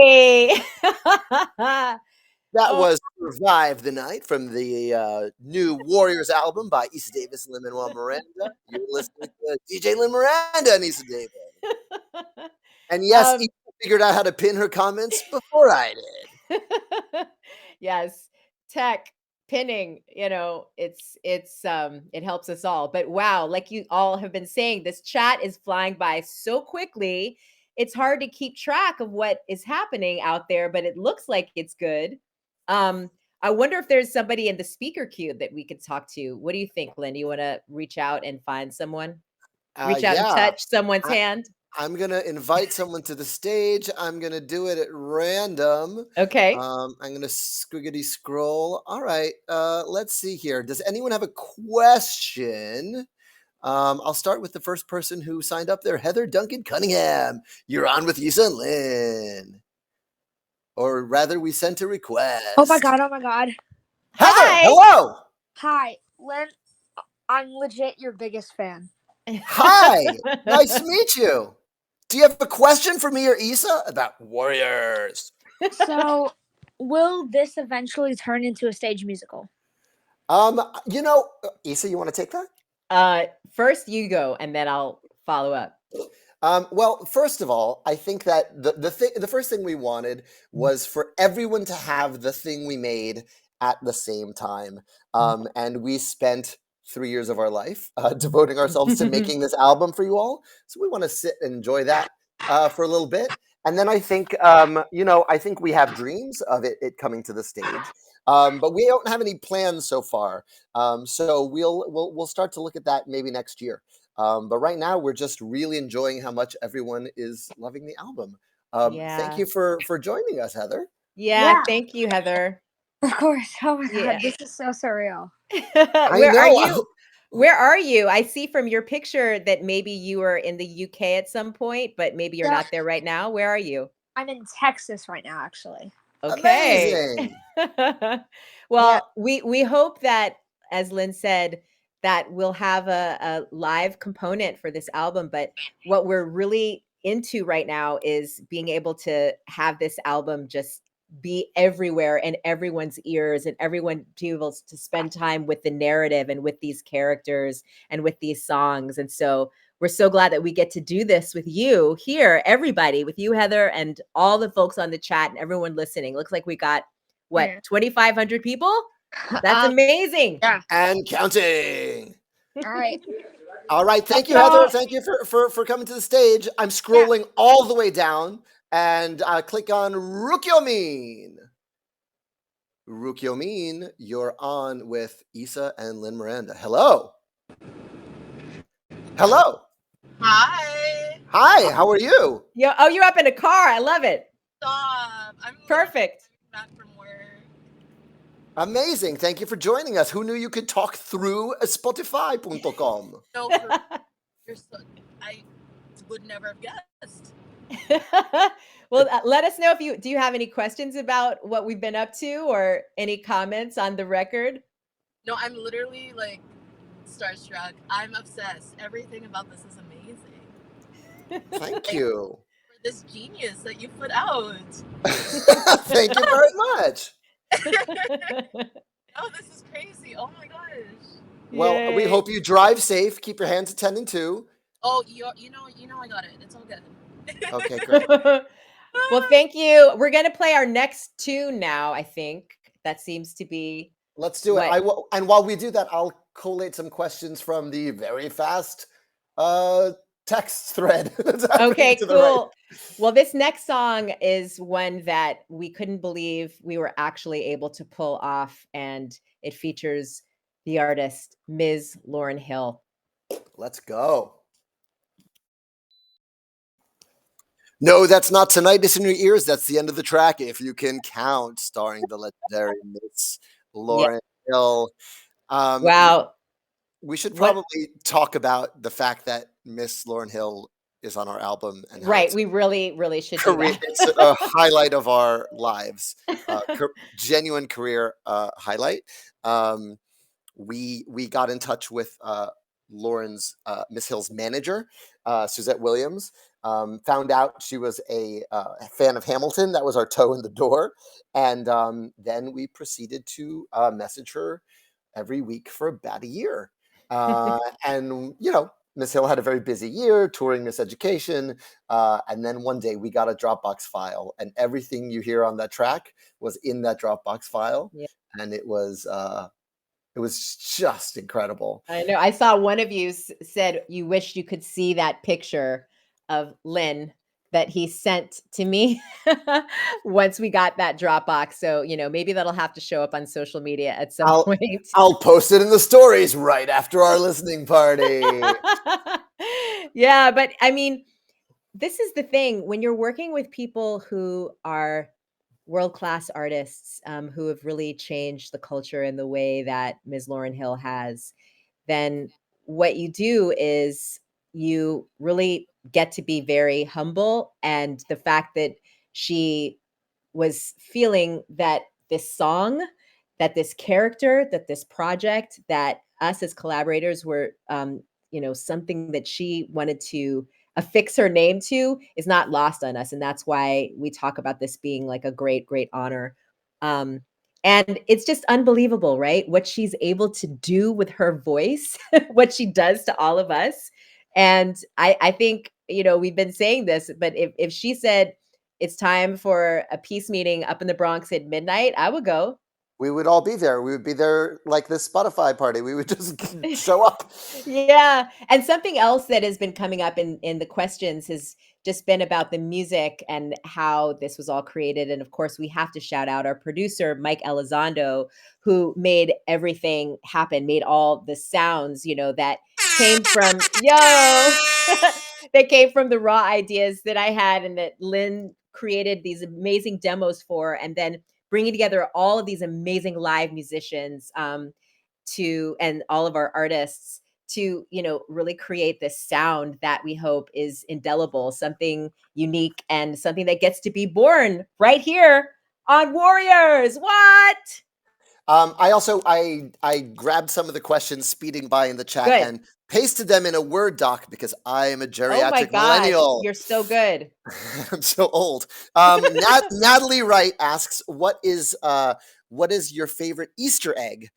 Hey! That Oh, was Survive the Night from the new Warriors album by Issa Davis and Lin-Manuel Miranda. You're listening to DJ Lin Miranda and Issa Davis. And yes, um, Issa figured out how to pin her comments before I did. yes, tech, pinning, it helps us all. But wow, like you all have been saying, this chat is flying by so quickly. It's hard to keep track of what is happening out there, but it looks like it's good. I wonder if there's somebody in the speaker queue that we could talk to. What do you think, Lynn? You want to reach out and find someone? Reach out and Yeah, touch someone's I, hand? I'm gonna invite someone to the stage. I'm gonna do it at random. Okay. I'm gonna squiggity scroll. All right, let's see here. Does anyone have a question? I'll start with the first person who signed up there, Heather Duncan Cunningham. You're on with Issa and Lynn. Or rather, we sent a request. Oh my god, oh my god. Heather, Hi. hello. Hi, Lynn. I'm legit your biggest fan. Hi, nice to meet you. Do you have a question for me or Issa about Warriors? So, will this eventually turn into a stage musical? Issa, you want to take that? First you go, and then I'll follow up. Well, first of all, I think that the first thing we wanted was for everyone to have the thing we made at the same time, and we spent 3 years of our life devoting ourselves to making this album for you all. So we want to sit and enjoy that for a little bit, and then I think I think we have dreams of it coming to the stage, but we don't have any plans so far. So we'll start to look at that maybe next year. But right now, we're just really enjoying how much everyone is loving the album. Thank you for joining us, Heather. Yeah, thank you, Heather. Of course. Oh my Yeah. god, this is so surreal. Where are you? Where are you? I see from your picture that maybe you were in the UK at some point, but maybe you're not there right now. Where are you? I'm in Texas right now, actually. Okay. Amazing. Well, we hope that, as Lynn said, that we'll have a live component for this album. But what we're really into right now is being able to have this album just be everywhere in everyone's ears and everyone be able to spend time with the narrative and with these characters and with these songs. And so we're so glad that we get to do this with you here, everybody, with you, Heather, and all the folks on the chat and everyone listening. Looks like we got, 2,500 people? That's amazing. Yeah. And counting. All right. All right. Thank you, Heather. Thank you for coming to the stage. I'm scrolling all the way down and click on Rukyomin. Rukyomin, you're on with Issa and Lynn Miranda. Hello. Hello. Hi. Hi. How are you? You're up in a car. I love it. Stop. I'm perfect. Back from work. Amazing. Thank you for joining us. Who knew you could talk through Spotify.com? No, I would never have guessed. Well, let us know if do you have any questions about what we've been up to or any comments on the record? No, I'm literally like starstruck. I'm obsessed. Everything about this is amazing. Thank you. For this genius that you put out. Thank you very much. Oh, this is crazy. Oh my gosh. Well, we hope you drive safe. Keep your hands at 10 and 2. Oh, you know I got it. It's all good. Okay, great. Well, thank you. We're going to play our next tune now, I think. That seems to be... Let's do it. And while we do that, I'll collate some questions from the very fast text thread. Okay, cool. Well, this next song is one that we couldn't believe we were actually able to pull off, and it features the artist Ms. Lauryn Hill. Let's go. No, that's not Tinnitus in Your Ears. That's the end of the track, If You Can Count, starring the legendary Ms. Lauryn Hill. Wow. We should probably talk about the fact that Miss Lauryn Hill is on our album. And right. We really, really should do that. It's a highlight of our lives. Genuine career highlight. We got in touch with Miss Hill's manager, Suzette Williams, Found out she was a fan of Hamilton. That was our toe in the door. And then we proceeded to message her every week for about a year. And, Miss Hill had a very busy year touring Miss Education. And then one day we got a Dropbox file, and everything you hear on that track was in that Dropbox file. Yeah. And it was just incredible. I know. I saw one of you said you wished you could see that picture of Lynn that he sent to me once we got that Dropbox. So, maybe that'll have to show up on social media at some point. I'll post it in the stories right after our listening party. Yeah, but I mean, this is the thing when you're working with people who are world-class artists, who have really changed the culture in the way that Ms. Lauryn Hill has, then what you do is you really get to be very humble. And the fact that she was feeling that this song, that this character, that this project, that us as collaborators were, something that she wanted to affix her name to is not lost on us. And that's why we talk about this being like a great, great honor. Um, and it's just unbelievable, right? What she's able to do with her voice, what she does to all of us. And I think, we've been saying this, but if she said, it's time for a peace meeting up in the Bronx at midnight, I would go. We would all be there. We would be there like this Spotify party. We would just show up. Yeah. And something else that has been coming up in the questions has just been about the music and how this was all created. And of course, we have to shout out our producer, Mike Elizondo, who made everything happen, made all the sounds, that came from, that came from the raw ideas that I had and that Lynn created these amazing demos for, and then bringing together all of these amazing live musicians and all of our artists to really create this sound that we hope is indelible, something unique, and something that gets to be born right here on Warriors. What? I grabbed some of the questions speeding by in the chat Good. and pasted them in a Word doc because I am a Oh my geriatric gosh, millennial. you're so good. I'm so old. Natalie Wright asks, what is your favorite Easter egg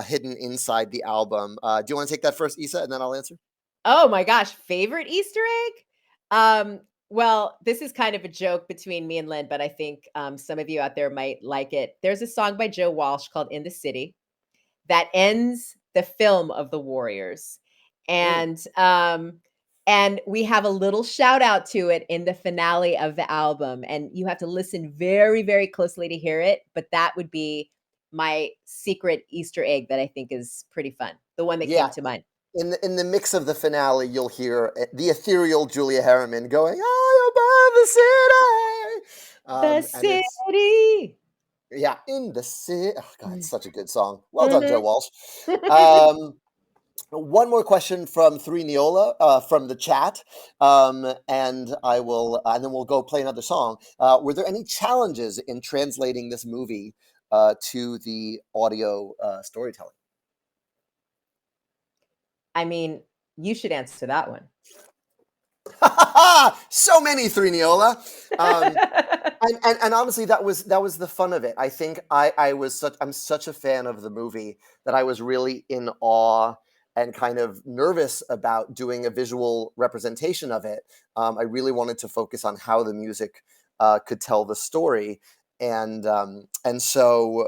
hidden inside the album? Do you want to take that first, Eisa, and then I'll answer? Oh my gosh, favorite Easter egg? Well, this is kind of a joke between me and Lynn, but I think some of you out there might like it. There's a song by Joe Walsh called In the City that ends the film of the Warriors. And we have a little shout out to it in the finale of the album. And you have to listen very, very closely to hear it. But that would be my secret Easter egg that I think is pretty fun. The one that came to mind. In the mix of the finale, you'll hear the ethereal Julia Harriman going, "I above the city." The city. Yeah, in the city. Oh God, it's such a good song. Well done, Joe Walsh. One more question from Three Neola from the chat, and then we'll go play another song. Were there any challenges in translating this movie to the audio storytelling? I mean, you should answer that one. So many, Three Neola. And honestly, that was the fun of it. I think I'm such a fan of the movie that I was really in awe and kind of nervous about doing a visual representation of it. I really wanted to focus on how the music could tell the story. And so,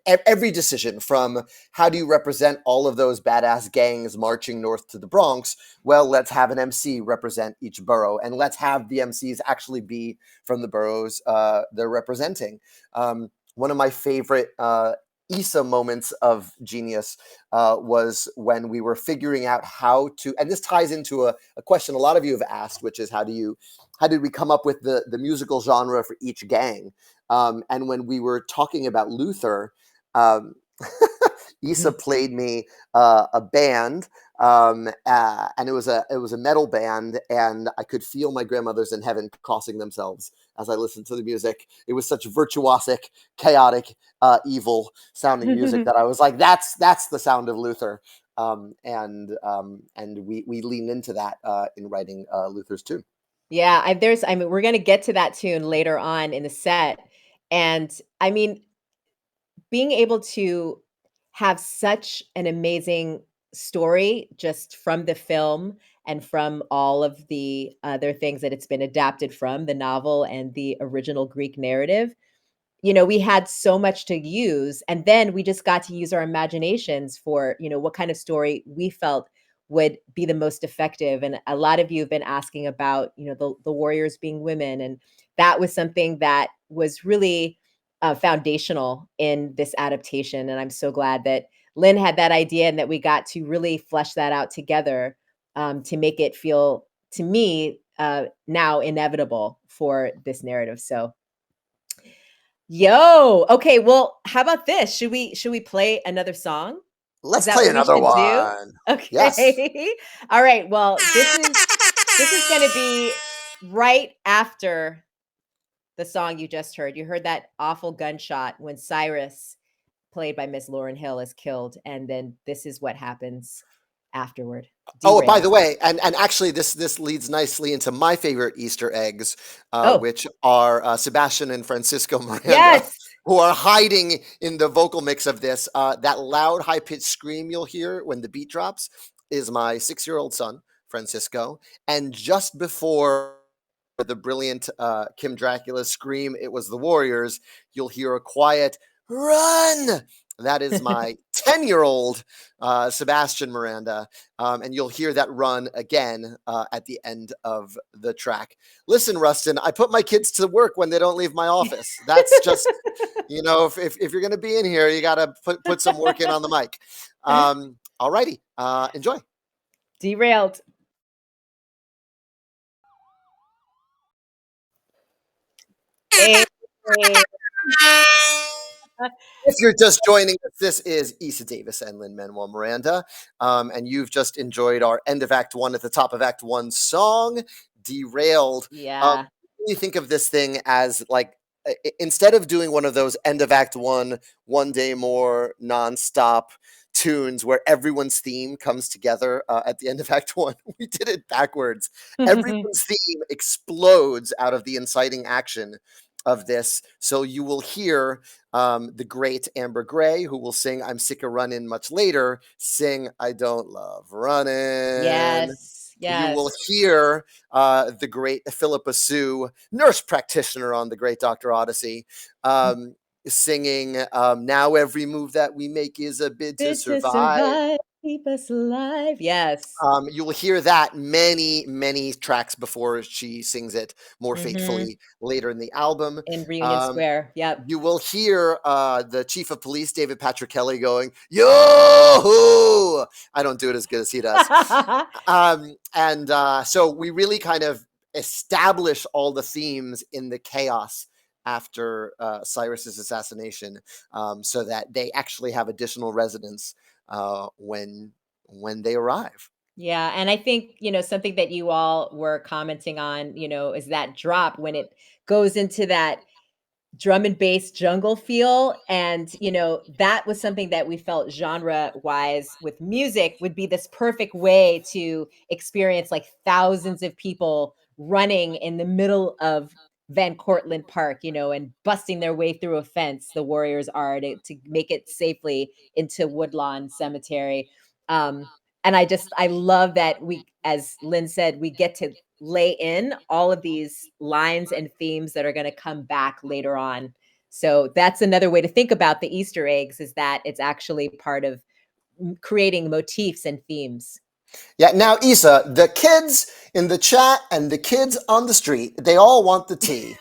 every decision from how do you represent all of those badass gangs marching north to the Bronx? Well, let's have an MC represent each borough, and let's have the MCs actually be from the boroughs they're representing. One of my favorite Eisa moments of genius was when we were figuring out how to, and this ties into a question a lot of you have asked, which is how did we come up with the musical genre for each gang? And when we were talking about Luther, Eisa played me a band, and it was a metal band, and I could feel my grandmothers in heaven crossing themselves as I listened to the music. It was such virtuosic, chaotic, evil sounding music that I was like, that's the sound of Luther. And we leaned into that in writing Luther's tune. Yeah, I mean, we're gonna get to that tune later on in the set, and I mean, being able to have such an amazing story just from the film and from all of the other things that it's been adapted from, the novel and the original Greek narrative, we had so much to use, and then we just got to use our imaginations for, what kind of story we felt would be the most effective. And a lot of you have been asking about, the warriors being women, and that was something that was really foundational in this adaptation. And I'm so glad that Lynn had that idea and that we got to really flesh that out together, to make it feel, to me, now inevitable for this narrative. So yo, okay, well, how about this? Should we play another song? Is Let's that play what we another should do? one. Yes. Okay. All right. Well, this is going to be right after the song you just heard. You heard that awful gunshot when Cyrus, played by Miss Lauryn Hill, is killed, and then this is what happens afterward. Oh, by the Derailed. way, and actually, this leads nicely into my favorite Easter eggs, Oh, which are Sebastian and Francisco Miranda, yes. who are hiding in the vocal mix of this. That loud, high pitched scream you'll hear when the beat drops is my 6-year-old son, Francisco, and just before the brilliant Kim Dracula scream, "It was the Warriors," you'll hear a quiet "Run." That is my 10-year-old Sebastian Miranda. And you'll hear that run again at the end of the track. Listen, Rustin, I put my kids to work when they don't leave my office. That's just, if you're going to be in here, you got to put some work in on the mic. All righty. Enjoy. Derailed. Hey. If you're just joining us, this is Issa Davis and Lin-Manuel Miranda, and you've just enjoyed our end of Act One at the top of Act One song, "Derailed." Yeah. You think of this thing as like instead of doing one of those end of Act One, one day more nonstop tunes where everyone's theme comes together at the end of Act One, we did it backwards. Everyone's theme explodes out of the inciting action of this. So you will hear the great Amber Gray, who will sing "I'm Sick of Running" much later, sing "I Don't Love Running." Yes. You will Yes. hear the great Philippa Sue, nurse practitioner on The Great Dr. Odyssey, singing "Now Every Move That We Make Is a Bid to Bid to Survive." survive, keep us alive. Yes. You will hear that many, many tracks before she sings it more Mhm. faithfully later in the album. In Reunion Um, Square. Yep. you will hear the chief of police, David Patrick Kelly, going, "Yo-hoo!" I don't do it as good as he does. So we really kind of establish all the themes in the chaos after Cyrus's assassination, so that they actually have additional resonance when they arrive. Yeah, and I think, something that you all were commenting on, is that drop when it goes into that drum and bass jungle feel. And, that was something that we felt genre wise with music would be this perfect way to experience like thousands of people running in the middle of Van Cortlandt Park, and busting their way through a fence. The Warriors are to make it safely into Woodlawn Cemetery. And I love that we, as Lynn said, we get to lay in all of these lines and themes that are going to come back later on. So that's another way to think about the Easter eggs, is that it's actually part of creating motifs and themes. Yeah, now Issa, the kids in the chat and the kids on the street, they all want the tea.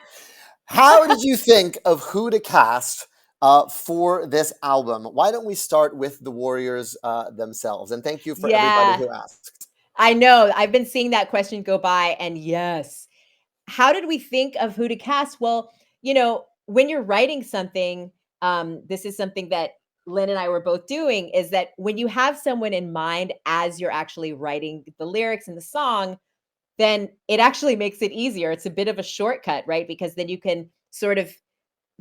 How did you think of who to cast for this album? Why don't we start with the Warriors themselves? And thank you for everybody Yeah, who asked. I know. I've been seeing that question go by. And yes, how did we think of who to cast? Well, when you're writing something, this is something that Lynn and I were both doing, is that when you have someone in mind as you're actually writing the lyrics and the song, then it actually makes it easier. It's a bit of a shortcut, right? Because then you can sort of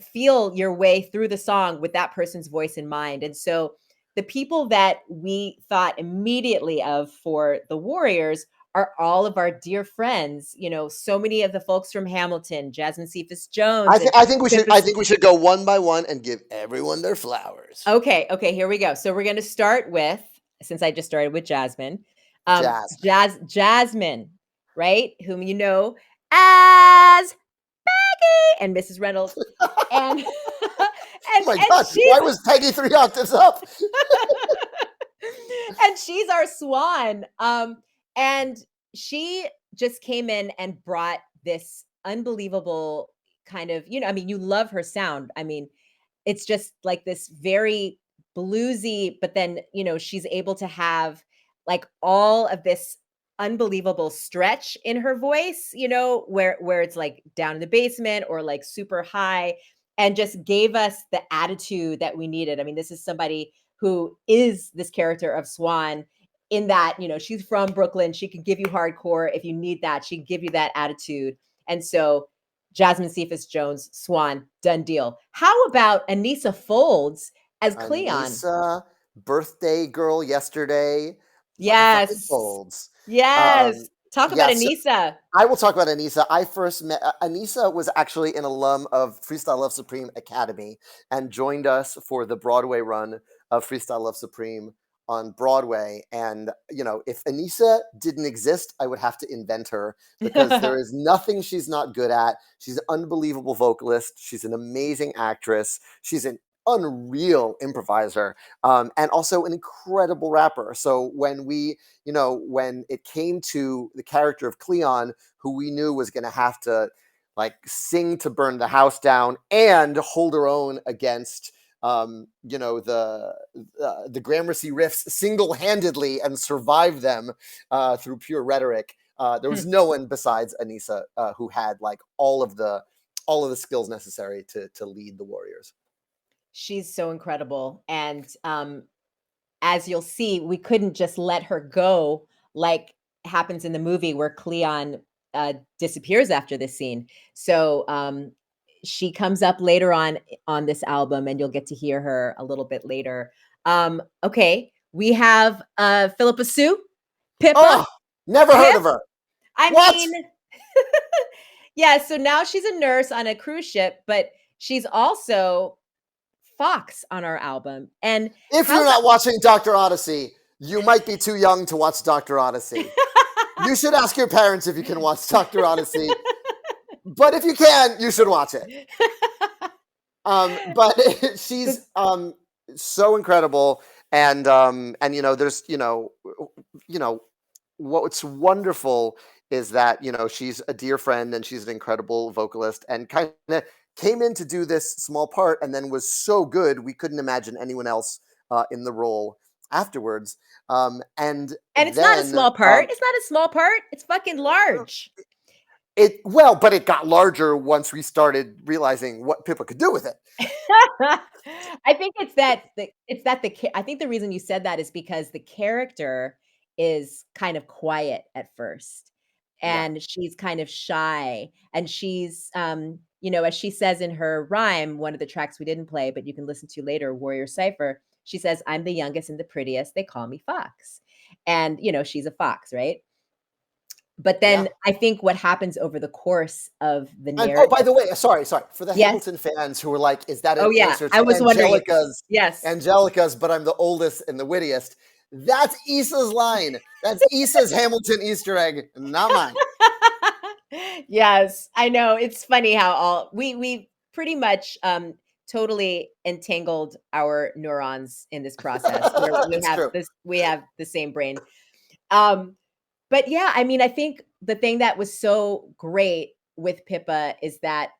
feel your way through the song with that person's voice in mind. And so the people that we thought immediately of for the Warriors are all of our dear friends. You know, so many of the folks from Hamilton, Jasmine Cephas I Jones, think and I think we should Pippa. I think we should go one by one and give everyone their flowers. Okay, here we go. So we're going to start with, since I just started with Jasmine, Jasmine. Jasmine, right? Whom you know as Becky and Mrs. Reynolds, and Oh my and God! she's Why was Peggy 3 octaves up? and she's our swan. And she just came in and brought this unbelievable kind of, you know, I mean, you love her sound. I mean, it's just like this very bluesy, but then, you know, she's able to have like all of this unbelievable stretch in her voice, you know, where it's like down in the basement or like super high, and just gave us the attitude that we needed. I mean, this is somebody who is this character of Swan, in that, you know, she's from Brooklyn. She can give you hardcore if you need that. She can give you that attitude. And so Jasmine Cephas Jones, Swan, done deal. How about Anissa Folds as Cleon? Anissa, birthday girl yesterday, motherfucking Yes. folds. Yes. Talk about Yeah, so Anissa. I will talk about Anissa. I first met Anissa was actually an alum of Freestyle Love Supreme Academy and joined us for the Broadway run of Freestyle Love Supreme on Broadway. And you know, if Anissa didn't exist, I would have to invent her because there is nothing she's not good at. She's an unbelievable vocalist. She's an amazing actress. She's an unreal improviser, and also an incredible rapper. So when we, you know, when it came to the character of Cleon, who we knew was going to have to like sing to burn the house down and hold her own against, you know, the Gramercy riffs single-handedly and survive them through pure rhetoric. There was no one besides Anissa who had like all of the skills necessary to lead the Warriors. She's so incredible. And as you'll see, we couldn't just let her go like happens in the movie where Cleon disappears after this scene. So she comes up later on this album, and you'll get to hear her a little bit later. Okay, we have Philippa Sue, Pippa. Oh, never heard Pip. of her. I What? mean, yeah. So now she's a nurse on a cruise ship, but she's also Fox on our album. And if you're not watching Dr. Odyssey, you might be too young to watch Dr. Odyssey. You should ask your parents if you can watch Dr. Odyssey. But if you can, you should watch it. But she's so incredible, and you know, there's you know what's wonderful is that, you know, she's a dear friend and she's an incredible vocalist and kind of came in to do this small part and then was so good we couldn't imagine anyone else in the role afterwards. And it's then, not a small part. It's not a small part. It's fucking large. But it got larger once we started realizing what Pippa could do with it. I think I think the reason you said that is because the character is kind of quiet at first, and she's kind of shy, and she's you know, as she says in her rhyme, one of the tracks we didn't play but you can listen to later, Warrior Cipher, she says, "I'm the youngest and the prettiest, they call me Fox." And you know, she's a fox, right? But then I think what happens over the course of the narrative. Oh, by the way, sorry, for the Yes. Hamilton fans who were like, "Is that an Oh yeah, answer to I was wondering. Yes. Angelica's, but I'm the oldest and the wittiest." That's Eisa's line. That's Eisa's Hamilton Easter egg, not mine. Yes, I know. It's funny how all we pretty much totally entangled our neurons in this process. Where It's true. we have the same brain. But yeah, I mean, I think the thing that was so great with Pippa is that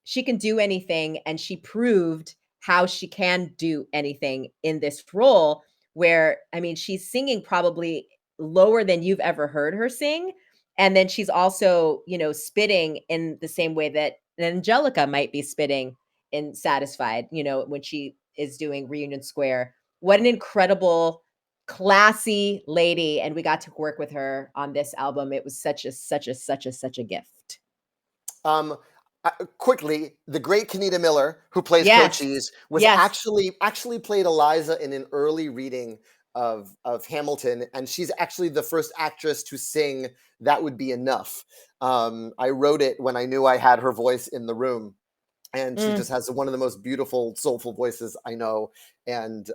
she can do anything, and she proved how she can do anything in this role where, I mean, she's singing probably lower than you've ever heard her sing. And then she's also, you know, spitting in the same way that Angelica might be spitting in Satisfied, you know, when she is doing Reunion Square. What an incredible, classy lady. And we got to work with her on this album. It was such a gift. Quickly, the great Kenita Miller, who plays Yes. Cochise, was Yes. actually played Eliza in an early reading of Hamilton, and she's actually the first actress to sing "That Would Be Enough." I wrote it when I knew I had her voice in the room, and she just has one of the most beautiful, soulful voices I know, and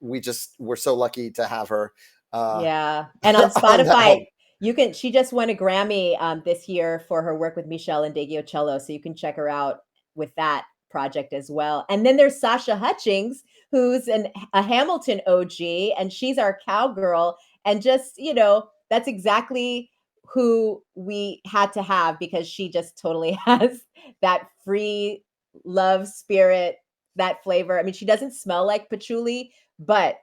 we're so lucky to have her. Yeah. And on On that Spotify, whole, she just won a Grammy this year for her work with Michelle and Cello. So you can check her out with that project as well. And then there's Sasha Hutchings, who's a Hamilton OG, and she's our cowgirl. And just, that's exactly who we had to have, because she just totally has that free love spirit, that flavor. I mean, she doesn't smell like patchouli, but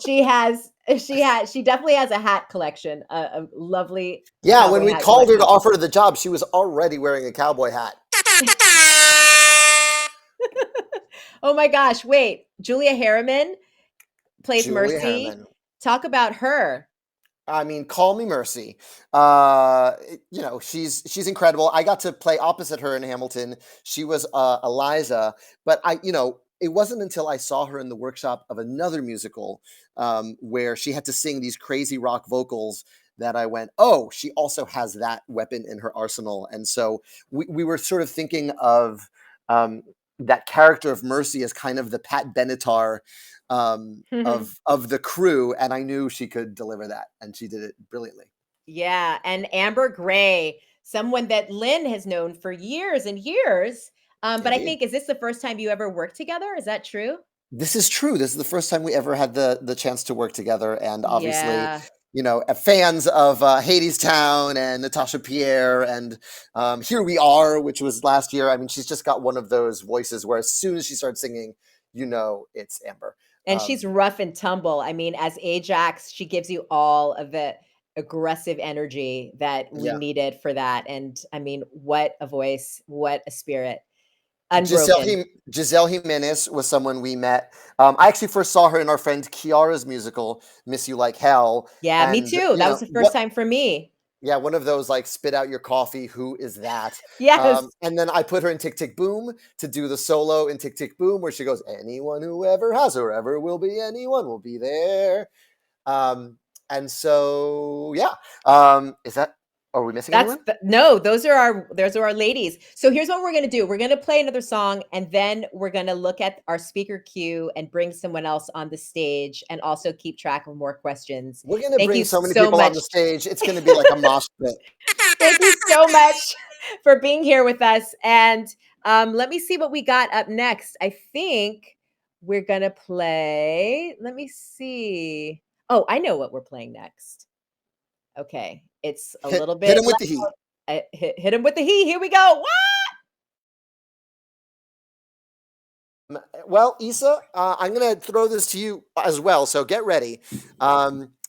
she definitely has a hat collection, a lovely yeah, when cowboy we hat called her to collection. offer her the job, she was already wearing a cowboy hat. Oh my gosh, wait. Julia Harriman plays Julia Mercy. Harriman. Talk about her. I mean, call me Mercy. She's incredible. I got to play opposite her in Hamilton. She was Eliza, but it wasn't until I saw her in the workshop of another musical where she had to sing these crazy rock vocals that I went, oh, she also has that weapon in her arsenal. And so we were sort of thinking of that character of Mercy as kind of the Pat Benatar of the crew, and I knew she could deliver that, and she did it brilliantly. Yeah, and Amber Gray, someone that Lynn has known for years and years. But I Indeed. think, is this the first time you ever worked together? Is that true? This is true. This is the first time we ever had the chance to work together, and obviously, Yeah. fans of Hadestown and Natasha Pierre and Here We Are, which was last year. I mean, she's just got one of those voices where as soon as she starts singing, it's Amber. And she's rough and tumble. I mean, as Ajax, she gives you all of the aggressive energy that we Yeah. needed for that. And I mean, what a voice, what a spirit. Giselle, Unbroken. Giselle Jimenez was someone we met. I actually first saw her in our friend Kiara's musical, Miss You Like Hell. Yeah, me And, too. That was the first what, time for me. yeah, one of those like spit out your coffee. Who is that? Yes. And then I put her in Tick Tick Boom to do the solo in Tick Tick Boom, where she goes, anyone who ever has or ever will be anyone will be there. And so, yeah. Are we missing anyone? No, those are our ladies. So here's what we're going to do. We're going to play another song, and then we're going to look at our speaker queue and bring someone else on the stage, and also keep track of more questions. We're going to Thank bring you so many so people on much. the stage. It's going to be like a mosh pit. Thank you so much for being here with us. And let me see what we got up next. I think we're going to play. Let me see. Oh, I know what we're playing next. Okay. It's a little bit. Hit him with the heat. Hit him with the heat. Here we go. Well, Eisa, I'm going to throw this to you as well, so get ready.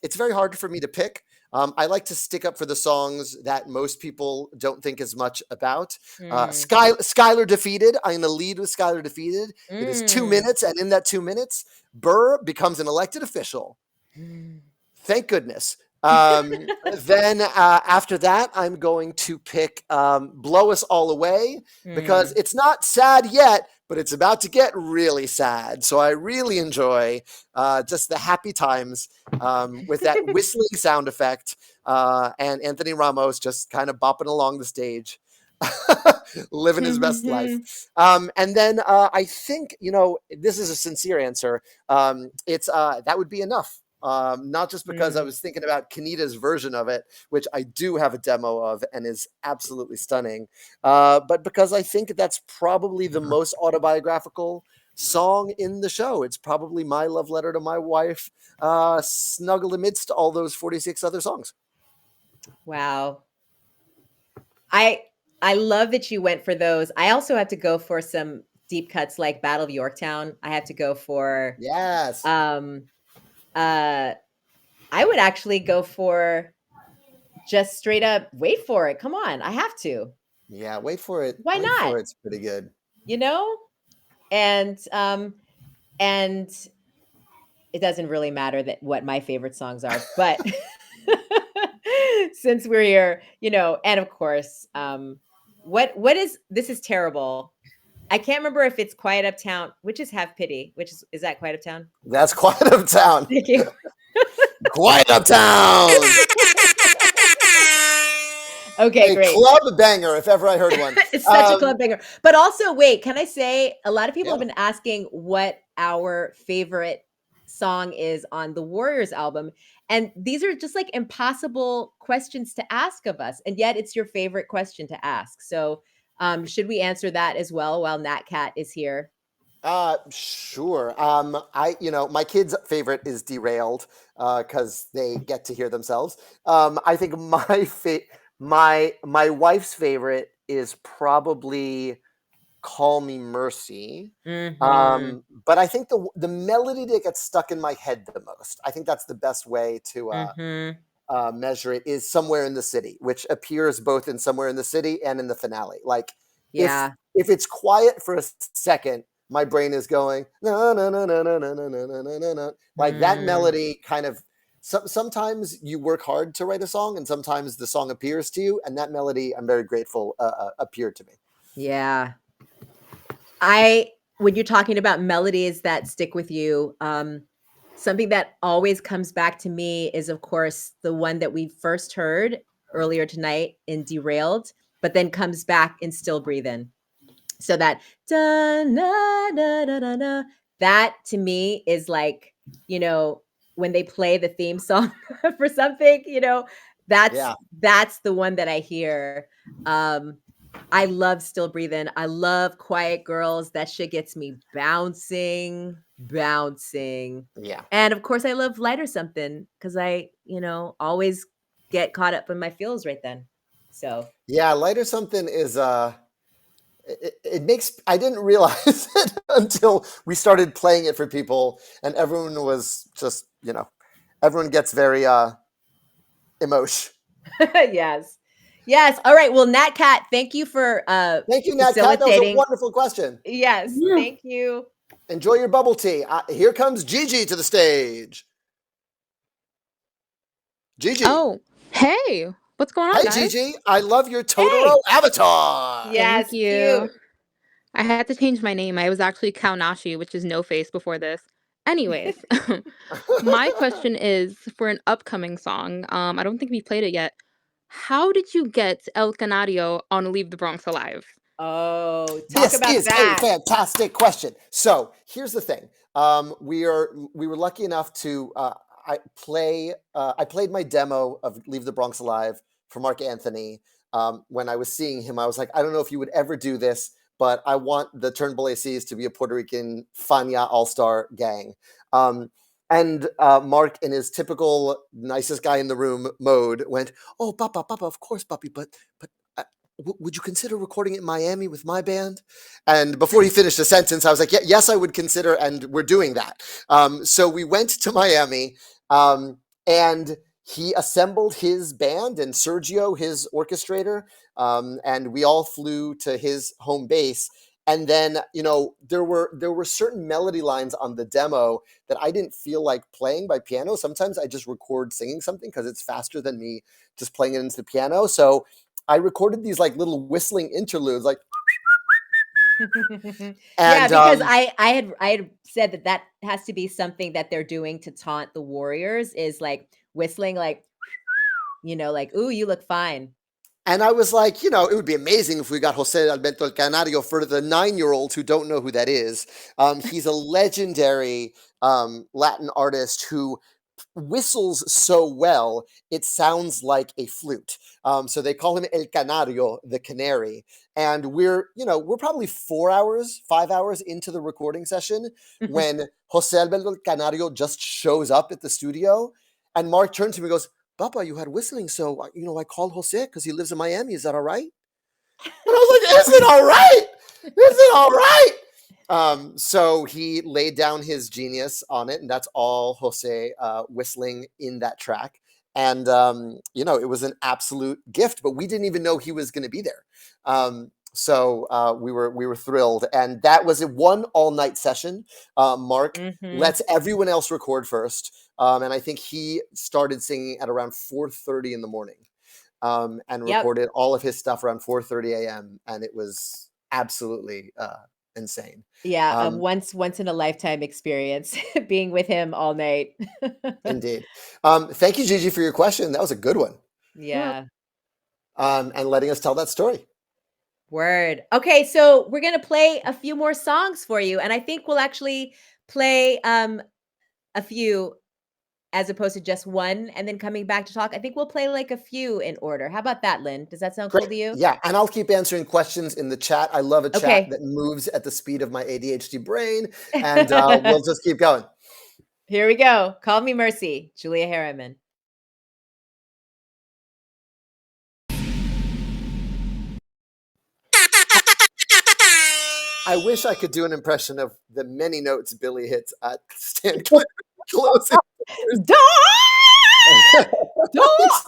It's very hard for me to pick. I like to stick up for the songs that most people don't think as much about. Skylar Defeated. I'm going to lead with Skylar Defeated. It is 2 minutes, and in that 2 minutes, Burr becomes an elected official. Thank goodness. Then after that, I'm going to pick Blow Us All Away, because it's not sad yet, but it's about to get really sad. So I really enjoy just the happy times with that whistling sound effect and Anthony Ramos just kind of bopping along the stage, living his best life. And then I think, this is a sincere answer. It's That Would Be Enough. Not just because I was thinking about Kenita's version of it, which I do have a demo of and is absolutely stunning, but because I think that's probably the most autobiographical song in the show. It's probably my love letter to my wife, snuggled amidst all those 46 other songs. Wow. I love that you went for those. I also had to go for some deep cuts like Battle of Yorktown. I had to go for Yes. I would actually go for just straight up Wait For It. Come on, I have to. Yeah, Wait For It. Why Wait not? For It's pretty good. And it doesn't really matter that what my favorite songs are, but since we're here, and of course, what is This Is Terrible. I can't remember if it's Quiet Uptown, which is Have Pity, which is that Quiet Uptown? That's Quiet Uptown. Thank you. Quiet Uptown. Okay, A great. club banger, if ever I heard one. It's such a club banger. But also, wait, can I say a lot of people have Yeah. been asking what our favorite song is on the Warriors album. And these are just like impossible questions to ask of us. And yet it's your favorite question to ask. So should we answer that as well while Nat Cat is here? Sure. My kids' favorite is Derailed, because they get to hear themselves. I think my wife's favorite is probably Call Me Mercy. Mm-hmm. But I think the melody that gets stuck in my head the most, I think that's the best way to Mm-hmm. measure it, is Somewhere in the City, which appears both in Somewhere in the City and in the finale. Like Yeah. if it's quiet for a second, my brain is going no no no no no no no no no no no. Like that Mm, melody kind of. Sometimes you work hard to write a song, and sometimes the song appears to you, and that melody, I'm very grateful, appeared to me. yeah. When you're talking about melodies that stick with you, something that always comes back to me is, of course, the one that we first heard earlier tonight in Derailed, but then comes back in Still Breathin'. So that da na da da da da, that to me is like, you know, when they play the theme song for something, that's Yeah. that's the one that I hear. Um, I love Still Breathin'. I love Quiet Girls. That shit gets me bouncing, bouncing. Yeah. And of course, I love Light or Something because I, always get caught up in my feels right then. So, Yeah, Light or Something is it makes, I didn't realize it until we started playing it for people, and everyone was just, everyone gets very emotion. yes. Yes. All right. Well, Nat Cat, thank you for Thank you, Nat Cat. That was a facilitating. wonderful question. Yes. Yeah. Thank you. Enjoy your bubble tea. Here comes Gigi to the stage. Gigi. Oh, hey, what's going on, Hey, guys? Gigi. I love your Totoro Hey. avatar. Yes. Thank you. Cute. I had to change my name. I was actually Kaunashi, which is no face before this. Anyways, my question is for an upcoming song. I don't think we played it yet. How did you get El Canario on Leave the Bronx Alive? Oh, talk This about is a that. fantastic question. So here's the thing. We were lucky enough to I played my demo of Leave the Bronx Alive for Mark Anthony. When I was seeing him, I was like, I don't know if you would ever do this, but I want the Turnbull ACs to be a Puerto Rican Fania all-star gang. And Mark, in his typical nicest guy in the room mode, went, "Oh, Papa, of course, Papi, but would you consider recording it in Miami with my band?" And before he finished the sentence, I was like, yes, I would consider, and we're doing that. So we went to Miami, and he assembled his band and Sergio, his orchestrator, and we all flew to his home base. And then, there were certain melody lines on the demo that I didn't feel like playing by piano. Sometimes I just record singing something because it's faster than me just playing it into the piano. So I recorded these like little whistling interludes, like, Yeah, and because I had said that has to be something that they're doing to taunt the Warriors is like whistling like like, ooh, you look fine. and I was like, it would be amazing if we got Jose Alberto El Canario. For the 9-year-olds who don't know who that is, he's a legendary Latin artist who whistles so well it sounds like a flute. So they call him El Canario, the canary. And we're probably 5 hours into the recording session when Jose Alberto El Canario just shows up at the studio, and Mark turns to me and goes, "Papa, you had whistling, so I called Jose because he lives in Miami. Is that all right?" And I was like, "Is it all right? Is it all right?" So he laid down his genius on it, and that's all Jose whistling in that track. And it was an absolute gift, but we didn't even know he was going to be there. So we were thrilled, and that was a one all-night session. Mark lets everyone else record first, and I think he started singing at around 4:30 in the morning, and Yep. recorded all of his stuff around 4:30 a.m. And it was absolutely insane. Yeah, once in a lifetime experience being with him all night. Indeed. Thank you, Gigi, for your question. That was a good one. Yeah. And letting us tell that story. Word. Okay, so we're gonna play a few more songs for you, and I think we'll actually play a few as opposed to just one and then coming back to talk. I think we'll play like a few in order. How about that, Lynn? Does that sound Great. cool to you? Yeah, and I'll keep answering questions in the chat. I love a chat Okay. that moves at the speed of my ADHD brain, and we'll just keep going. Here we go. Call Me Mercy, Julia Harriman. I wish I could do an impression of the many notes Billy hits at Stan closing.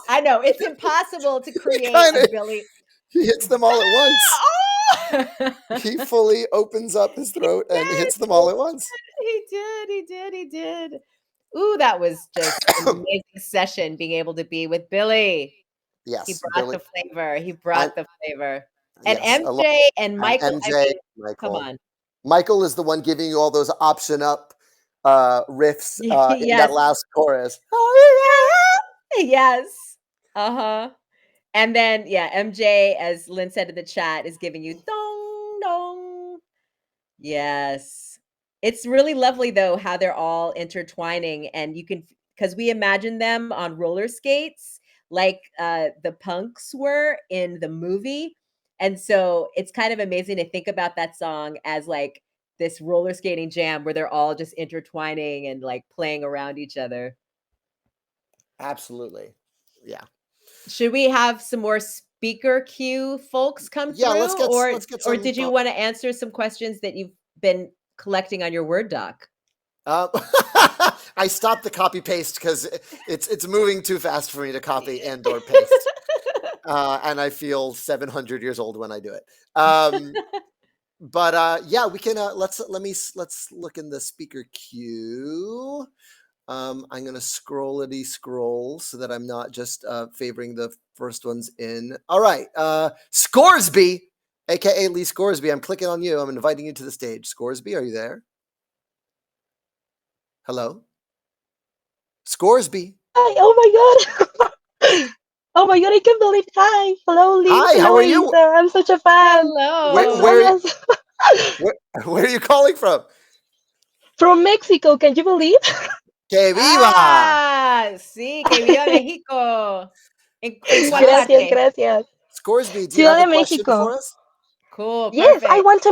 I know it's impossible to create a Billy. He hits them all at once. He fully opens up his throat and hits them all at once. He did. Ooh, that was just an amazing session being able to be with Billy. Yes, He brought Billy. the flavor. He brought the flavor. And Yes, MJ and Michael. MJ, I mean, Michael. come on. Michael is the one giving you all those option up riffs in that last chorus. Yes. Uh-huh. And then, yeah, MJ, as Lynn said in the chat, is giving you dong, dong. Yes. It's really lovely, though, how they're all intertwining. And you can, because we imagine them on roller skates like the punks were in the movie. And so it's kind of amazing to think about that song as like this roller skating jam where they're all just intertwining and like playing around each other. Absolutely. Yeah. Should we have some more speaker queue folks come through? Let's get some, or did you want to answer some questions that you've been collecting on your Word doc? I stopped the copy paste because it's moving too fast for me to copy and or paste. And I feel 700 years old when I do it. But yeah, we can let's look in the speaker queue. I'm going to scroll so that I'm not just favoring the first ones in. All right. Scoresby, aka Lee Scoresby. I'm clicking on you. I'm inviting you to the stage. Scoresby, are you there? Hello? Scoresby. Hi, oh my god. Oh my god, I can't believe. Hi. Hello, Lee. Hi, hello, how are you? Eisa. I'm such a fan. Hello. Where are you calling from? From Mexico, can you believe? Que viva! Ah, sí, que viva México. ¿En cuál Gracias, parte? gracias. Scoresby, do you Ciudad have de a question México. for us? Cool, Yes, perfect. I want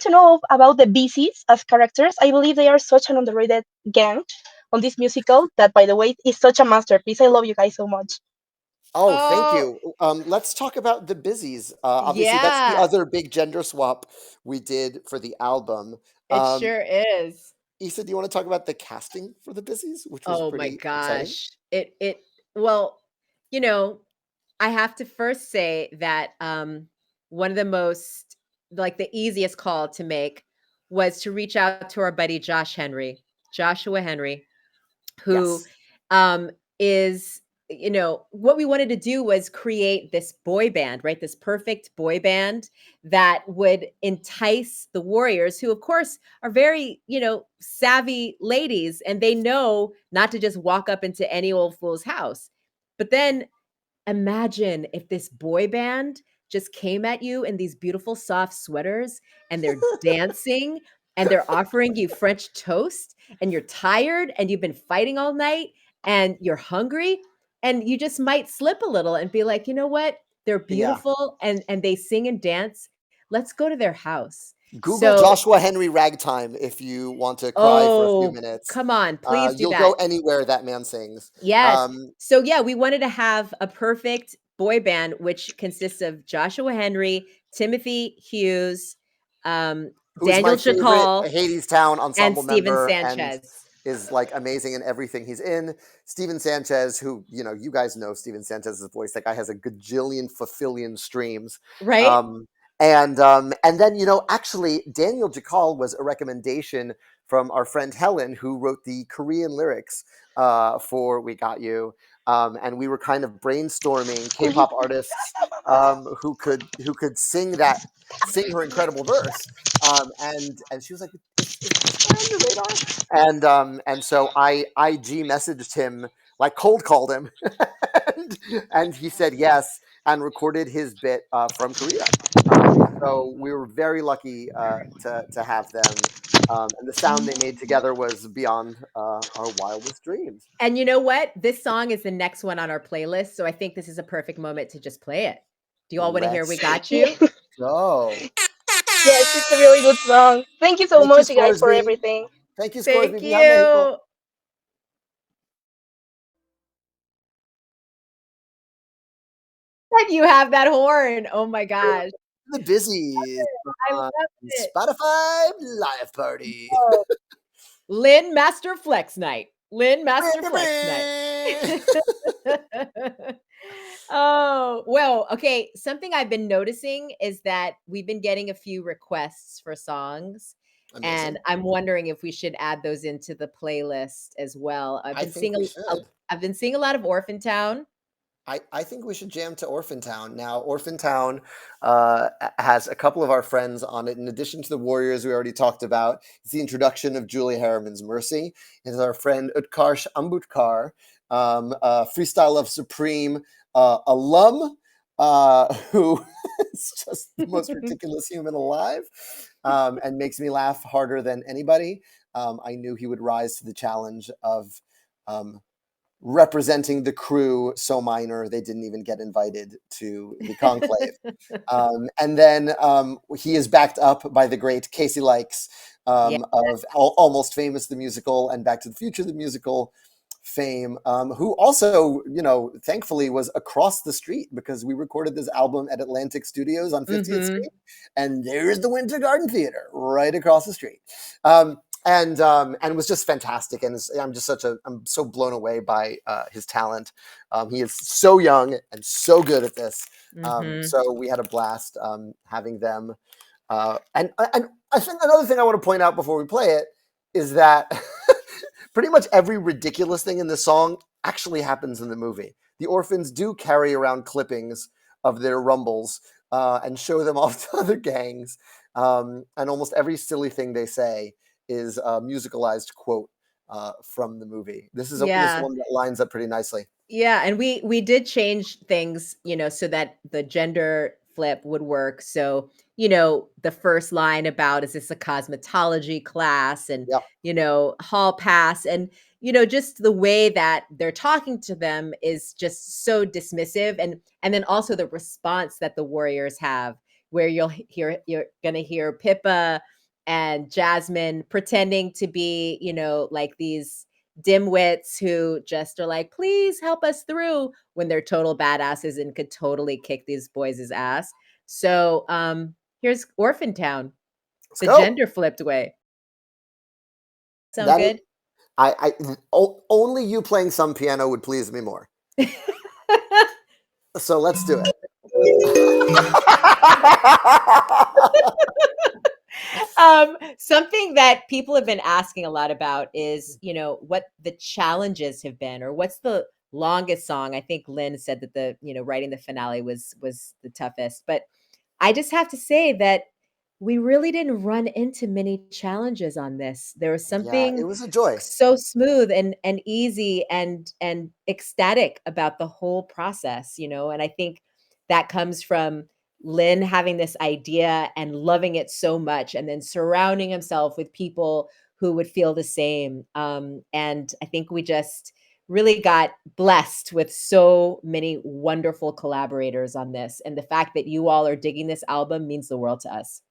to know about the BCs as characters. I believe they are such an underrated gang on this musical that, by the way, is such a masterpiece. I love you guys so much. Oh, thank you. Let's talk about the Busies. Obviously, that's the Yeah. other big gender swap we did for the album. It sure is. Issa, do you want to talk about the casting for the Busies, which was Oh my pretty exciting? gosh. Well, you know, I have to first say that one of the most like the easiest call to make was to reach out to our buddy Joshua Henry, who Yes. is, what we wanted to do was create this boy band, right? This perfect boy band that would entice the warriors, who, of course, are very, savvy ladies, and they know not to just walk up into any old fool's house. But then imagine if this boy band just came at you in these beautiful soft sweaters and they're dancing and they're offering you French toast and you're tired and you've been fighting all night and you're hungry and you just might slip a little and be like, you know what? They're beautiful and they sing and dance. Let's go to their house. Google Joshua Henry ragtime if you want to cry for a few minutes. Come on, please do you'll that. go anywhere that man sings. Yes. So yeah, we wanted to have a perfect boy band, which consists of Joshua Henry, Timothy Hughes, who's Daniel my favorite Chacol, Hadestown ensemble and Steven member Sanchez. and is like amazing in everything he's in. Steven Sanchez, who, you guys know Steven Sanchez's voice. That guy has a gajillion fulfillion streams. Right. And then, actually, Daniel Chacol was a recommendation from our friend Helen, who wrote the Korean lyrics for We Got You. and we were kind of brainstorming K-pop artists who could sing her incredible verse. And she was like, "Is this guy on your radar?" And so I IG messaged him, like cold called him, and he said yes and recorded his bit from Korea. So we were very lucky to have them. And the sound they made together was beyond our wildest dreams. And you know what? This song is the next one on our playlist, so I think this is a perfect moment to just play it. Do you all want to hear We Let's Got Yeah. You? go. Yes, it's a really good song. Thank you so Thank you, much, you guys, for Scoresby. everything. Thank you, Scoresby. Thank Bihan Mexico. you. And you have that horn. Oh my gosh. The Busy I love on it. Spotify Live Party. Oh, Lynn Master Flex Night. Lynn Master Flex Night. Oh, well, okay. Something I've been noticing is that we've been getting a few requests for songs, and Amazing. I'm wondering if we should add those into the playlist as well. I think we should. I've been seeing a lot of Orphan Town. I think we should jam to Orphan Town. Now, Orphan Town has a couple of our friends on it. In addition to the Warriors we already talked about, it's the introduction of Julie Harriman's Mercy. It's our friend Utkarsh Ambutkar, Freestyle of Supreme alum, who is just the most ridiculous human alive and makes me laugh harder than anybody. I knew he would rise to the challenge of representing the crew so minor they didn't even get invited to the conclave. And then he is backed up by the great Casey Likes Yeah. of Almost Famous the musical and Back to the Future the musical fame, who also, thankfully was across the street because we recorded this album at Atlantic Studios on 50th Street, and there's the Winter Garden Theater right across the street. And was just fantastic, and I'm so blown away by his talent. He is so young and so good at this. So we had a blast having them. And I think another thing I want to point out before we play it is that pretty much every ridiculous thing in the song actually happens in the movie. The orphans do carry around clippings of their rumbles and show them off to other gangs. And almost every silly thing they say is a musicalized quote from the movie. This is one that lines up pretty nicely. Yeah, and we did change things, so that the gender flip would work. So, the first line about is this a cosmetology class and, Yep. hall pass and, just the way that they're talking to them is just so dismissive and then also the response that the warriors have where you're going to hear Pippa and Jasmine pretending to be, like these dimwits who just are like, please help us through when they're total badasses and could totally kick these boys' ass. So here's Orphan Town, Let's the go. gender flipped way. Sound good? Only you playing some piano would please me more. So let's do it. Something that people have been asking a lot about is, what the challenges have been, or what's the longest song. I think Lynn said that writing the finale was the toughest. But I just have to say that we really didn't run into many challenges on this. There was Yeah, something it was a joy. so smooth and easy and ecstatic about the whole process, and I think that comes from Lynn having this idea and loving it so much and then surrounding himself with people who would feel the same. And I think we just really got blessed with so many wonderful collaborators on this. And the fact that you all are digging this album means the world to us.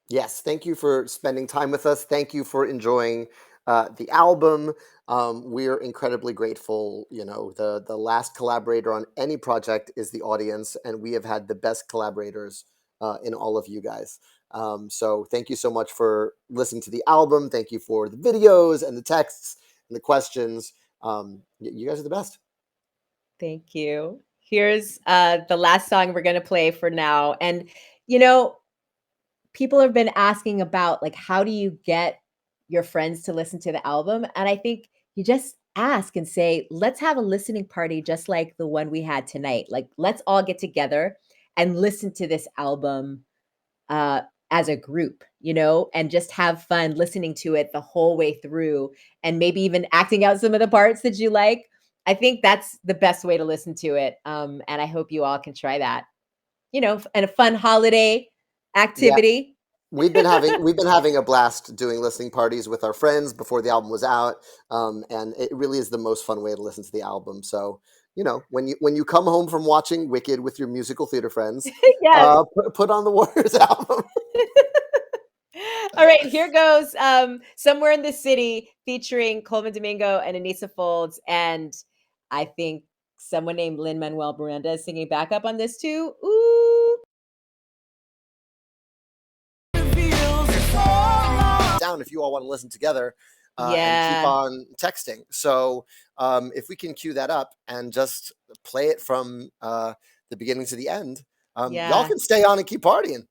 Yes, thank you for spending time with us. Thank you for enjoying the album. We're incredibly grateful. The last collaborator on any project is the audience, and we have had the best collaborators in all of you guys. So thank you so much for listening to the album. Thank you for the videos and the texts and the questions. You guys are the best. Thank you. Here's the last song we're going to play for now. And, people have been asking about, like, how do you get your friends to listen to the album? And I think you just ask and say, let's have a listening party just like the one we had tonight. Like, let's all get together and listen to this album uh, as a group, and just have fun listening to it the whole way through and maybe even acting out some of the parts that you like. I think that's the best way to listen to it. And I hope you all can try that, and a fun holiday Yeah. activity. We've been having a blast doing listening parties with our friends before the album was out, and it really is the most fun way to listen to the album. So, when you come home from watching Wicked with your musical theater friends, Yes. put on the Warriors album. All right, here goes Somewhere in the City featuring Coleman Domingo and Anissa Folds. And I think someone named Lin-Manuel Miranda is singing backup on this too. Ooh. Down if you all want to listen together and keep Yeah. on texting. So if we can cue that up and just play it from the beginning to the end, y'all Yeah. can stay on and keep partying.